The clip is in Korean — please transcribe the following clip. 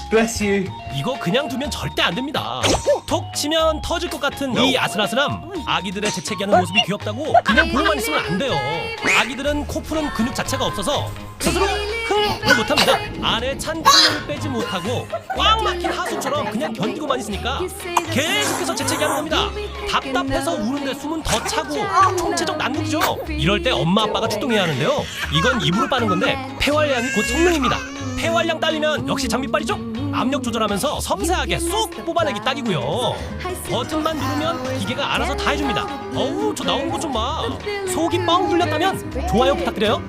Bless you. 이거 그냥 두면 절대 안 됩니다. 톡 치면 터질 것 같은 이 아슬아슬함. 아기들의 재채기하는 모습이 귀엽다고 그냥 보고만 있으면 안 돼요. 아기들은 코 푸는 근육 자체가 없어서 스스로 흥을 못합니다. 안에 찬 콧물을 빼지 못하고 꽉 막힌 하수처럼 그냥 견디고만 있으니까 계속해서 재채기하는 겁니다. 답답해서 우는데 숨은 더 차고 총체적 난국이죠. 이럴 때 엄마 아빠가 출동해야 하는데요. 이건 입으로 빠는 건데 폐활량이 곧 성능입니다. 폐활량 딸리면 역시 장비빨이죠. 압력 조절하면서 섬세하게 쏙 뽑아내기 딱이고요. 버튼만 누르면 기계가 알아서 다 해줍니다. 어우, 저 나오는 것 좀 봐. 속이 뻥 뚫렸다면 좋아요 부탁드려요.